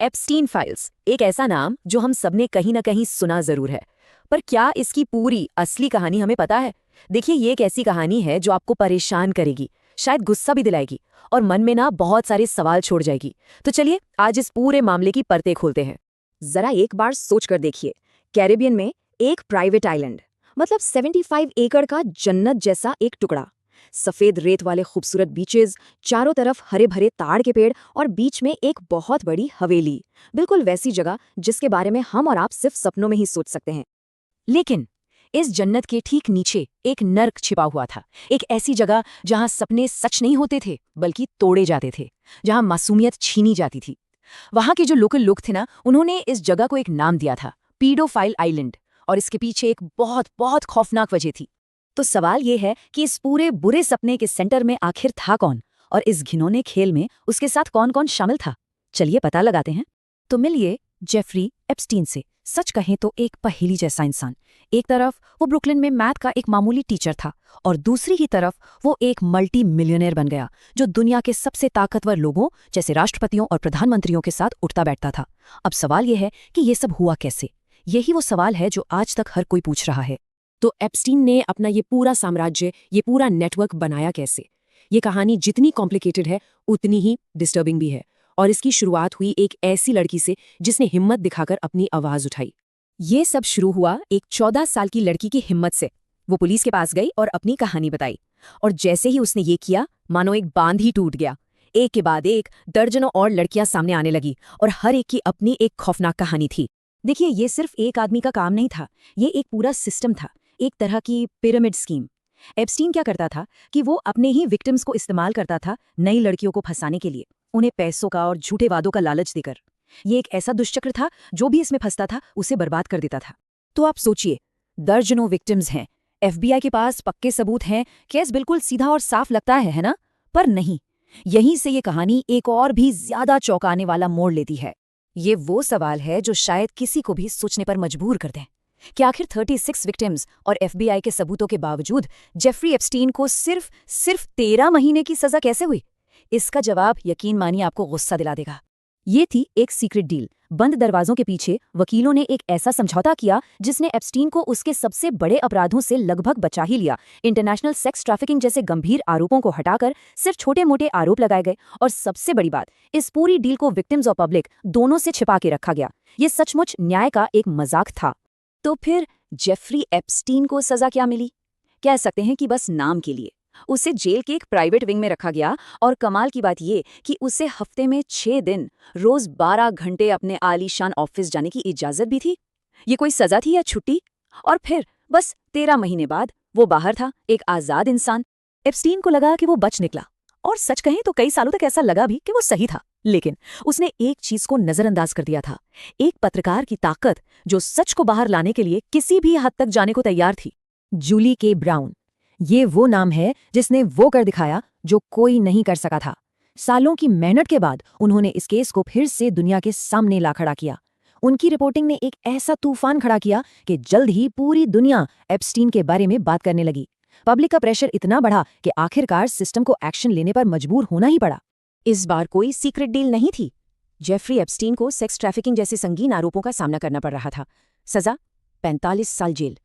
Epstein files, एक ऐसा नाम जो हम सबने कहीं ना कहीं सुना जरूर है, पर क्या इसकी पूरी असली कहानी हमें पता है? देखिए, ये एक ऐसी कहानी है जो आपको परेशान करेगी, शायद गुस्सा भी दिलाएगी और मन में ना बहुत सारे सवाल छोड़ जाएगी। तो चलिए आज इस पूरे मामले की परतें खोलते हैं। जरा एक बार सोच कर देखिए, कैरेबियन में एक प्राइवेट आइलैंड, मतलब 75 एकड़ का जन्नत जैसा एक टुकड़ा। सफेद रेत वाले खूबसूरत बीचेस, चारों तरफ हरे भरे ताड़ के पेड़ और बीच में एक बहुत बड़ी हवेली। बिल्कुल वैसी जगह जिसके बारे में हम और आप सिर्फ सपनों में ही सोच सकते हैं। लेकिन इस जन्नत के ठीक नीचे एक नर्क छिपा हुआ था। एक ऐसी जगह जहां सपने सच नहीं होते थे बल्कि तोड़े जाते थे, जहां मासूमियत छीनी जाती थी। वहां के जो लोकल लोग थे ना, उन्होंने इस जगह को एक नाम दिया था, पीडोफाइल आइलैंड। और इसके पीछे एक बहुत बहुत खौफनाक वजह थी। तो सवाल ये है कि इस पूरे बुरे सपने के सेंटर में आखिर था कौन, और इस घिनौने खेल में उसके साथ कौन कौन शामिल था। चलिए पता लगाते हैं। तो मिलिए जेफरी एप्स्टीन से। सच कहें तो एक पहेली जैसा इंसान। एक तरफ वो ब्रुकलिन में मैथ का एक मामूली टीचर था और दूसरी ही तरफ वो एक मल्टी मिलियनेयर बन गया जो दुनिया के सबसे ताकतवर लोगों जैसे राष्ट्रपतियों और प्रधानमंत्रियों के साथ उठता बैठता था। अब सवाल ये है कि ये सब हुआ कैसे। यही वो सवाल है जो आज तक हर कोई पूछ रहा है। तो एप्स्टीन ने अपना ये पूरा साम्राज्य, ये पूरा नेटवर्क बनाया कैसे? ये कहानी जितनी कॉम्प्लिकेटेड है उतनी ही डिस्टर्बिंग भी है। और इसकी शुरुआत हुई एक ऐसी लड़की से जिसने हिम्मत दिखाकर अपनी आवाज उठाई। ये सब शुरू हुआ एक 14 साल की लड़की की हिम्मत से। वो पुलिस के पास गई और अपनी कहानी बताई। और जैसे ही उसने ये किया, मानो एक बांध ही टूट गया। एक के बाद एक दर्जनों और लड़कियां सामने आने लगी और हर एक की अपनी एक खौफनाक कहानी थी। देखिए, ये सिर्फ एक आदमी का काम नहीं था, ये एक पूरा सिस्टम था, एक तरह की पिरामिड स्कीम। एप्स्टीन क्या करता था कि वो अपने ही विक्टिम्स को इस्तेमाल करता था नई लड़कियों को फंसाने के लिए, उन्हें पैसों का और झूठे वादों का लालच देकर। ये एक ऐसा दुष्चक्र था जो भी इसमें फंसता था उसे बर्बाद कर देता था। तो आप सोचिए, दर्जनों विक्टिम्स हैं, एफबीआई के पास पक्के सबूत हैं, केस बिल्कुल सीधा और साफ लगता है ना? पर नहीं, यहीं से ये कहानी एक और भी ज्यादा चौंकाने वाला मोड़ लेती है। ये वो सवाल है जो शायद किसी को भी सोचने पर मजबूर कर दें कि आखिर 36 विक्टिम्स और एफबीआई के सबूतों के बावजूद जेफरी एप्स्टीन को सिर्फ 13 महीने की सजा कैसे हुई? इसका जवाब यकीन मानिए आपको गुस्सा दिला देगा। ये थी एक सीक्रेट डील। बंद दरवाजों के पीछे वकीलों ने एक ऐसा समझौता किया जिसने एप्स्टीन को उसके सबसे बड़े अपराधों से लगभग बचा ही लिया। इंटरनेशनल सेक्स ट्रैफिकिंग जैसे गंभीर आरोपों को हटाकर सिर्फ छोटे मोटे आरोप लगाए गए। और सबसे बड़ी बात, इस पूरी डील को विक्टिम्स और पब्लिक दोनों से छिपा के रखा गया। ये सचमुच न्याय का एक मजाक था। तो फिर जेफरी एप्स्टीन को सजा क्या मिली? कह सकते हैं कि बस नाम के लिए। उसे जेल के एक प्राइवेट विंग में रखा गया और कमाल की बात ये कि उसे हफ्ते में 6 दिन रोज 12 घंटे अपने आलीशान ऑफिस जाने की इजाजत भी थी। ये कोई सजा थी या छुट्टी? और फिर बस 13 महीने बाद वो बाहर था, एक आजाद इंसान। एप्स्टीन को लगा कि वो बच निकला, और सच कहें तो कई सालों तक ऐसा लगा भी कि वो सही था। लेकिन उसने एक चीज को नजरअंदाज कर दिया था, एक पत्रकार की ताकत जो सच को बाहर लाने के लिए किसी भी हद तक जाने को तैयार थी। जूली के ब्राउन, ये वो नाम है जिसने वो कर दिखाया जो कोई नहीं कर सका था। सालों की मेहनत के बाद उन्होंने इस केस को फिर से दुनिया के सामने ला खड़ा किया। उनकी रिपोर्टिंग ने एक ऐसा तूफान खड़ा किया कि जल्द ही पूरी दुनिया एप्स्टीन के बारे में बात करने लगी। पब्लिक का प्रेशर इतना बढ़ा कि आखिरकार सिस्टम को एक्शन लेने पर मजबूर होना ही पड़ा। इस बार कोई सीक्रेट डील नहीं थी। जेफरी एप्स्टीन को सेक्स ट्रैफिकिंग जैसे संगीन आरोपों का सामना करना पड़ रहा था। सजा 45 साल जेल।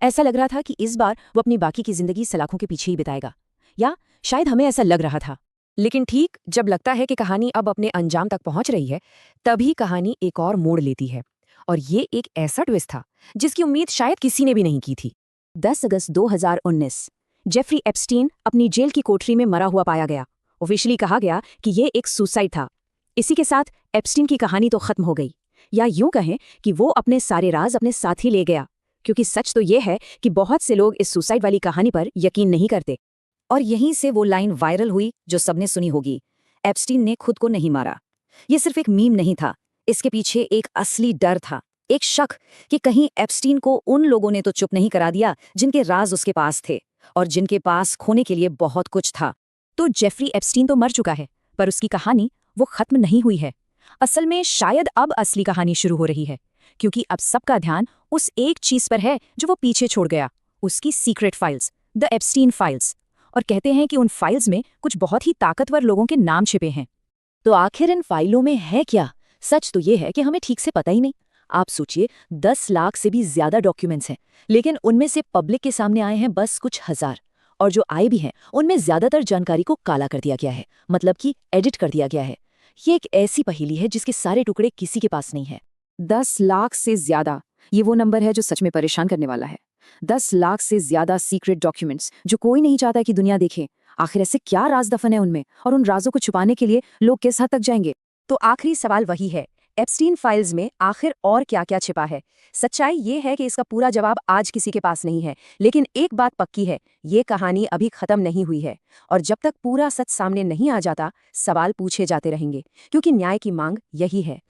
ऐसा लग रहा था कि इस बार वो अपनी बाकी की जिंदगी सलाखों के पीछे ही बिताएगा, या शायद हमें ऐसा लग रहा था। लेकिन ठीक जब लगता है कि कहानी अब अपने अंजाम तक पहुंच रही है, तभी कहानी एक और मोड़ लेती है। और ये एक ऐसा ट्विस्ट था जिसकी उम्मीद शायद किसी ने भी नहीं की थी। 10 अगस्त 2019 जेफरी एप्स्टीन अपनी जेल की कोठरी में मरा हुआ पाया गया। ऑफिशियली कहा गया कि ये एक सुसाइड था। इसी के साथ एप्स्टीन की कहानी तो खत्म हो गई, या यूं कहें कि वो अपने सारे राज अपने साथ ही ले गया। क्योंकि सच तो ये है कि बहुत से लोग इस सुसाइड वाली कहानी पर यकीन नहीं करते। और यहीं से वो लाइन वायरल हुई जो सबने सुनी होगी, एप्स्टीन ने खुद को नहीं मारा। ये सिर्फ एक मीम नहीं था, इसके पीछे एक असली डर था, एक शक कि कहीं एप्स्टीन को उन लोगों ने तो चुप नहीं करा दिया जिनके राज उसके पास थे और जिनके पास खोने के लिए बहुत कुछ था। तो जेफरी एप्स्टीन तो मर चुका है, पर उसकी कहानी वो खत्म नहीं हुई है। असल में शायद अब असली कहानी शुरू हो रही है, क्योंकि अब सबका ध्यान उस एक चीज पर है जो वो पीछे छोड़ गया, उसकी secret files, the Epstein files. और कहते हैं कि उन फाइल्स में कुछ बहुत ही ताकतवर लोगों के नाम छिपे हैं। तो आखिर इन फाइलों में है क्या? सच तो ये है कि हमें ठीक से पता ही नहीं। आप सोचिए, 10 लाख से भी ज्यादा डॉक्यूमेंट्स हैं, लेकिन उनमें से पब्लिक के सामने आए हैं बस कुछ हजार। और जो आए भी हैं उनमें ज्यादातर जानकारी को काला कर दिया गया है, मतलब कि एडिट कर दिया गया है। ये एक ऐसी पहेली है जिसके सारे टुकड़े किसी के पास नहीं है। 10 लाख से ज्यादा, ये वो नंबर है जो सच में परेशान करने वाला है। 10 लाख से ज्यादा सीक्रेट डॉक्यूमेंट्स जो कोई नहीं चाहता कि दुनिया देखे। आखिर ऐसे क्या राज दफन है उनमें, और उन राजों को छुपाने के लिए लोग किस हद तक जाएंगे? तो आखिरी सवाल वही है, एप्स्टीन फाइल्स में आखिर और क्या क्या छिपा है? सच्चाई ये है कि इसका पूरा जवाब आज किसी के पास नहीं है, लेकिन एक बात पक्की है, ये कहानी अभी खत्म नहीं हुई है। और जब तक पूरा सच सामने नहीं आ जाता, सवाल पूछे जाते रहेंगे, क्योंकि न्याय की मांग यही है।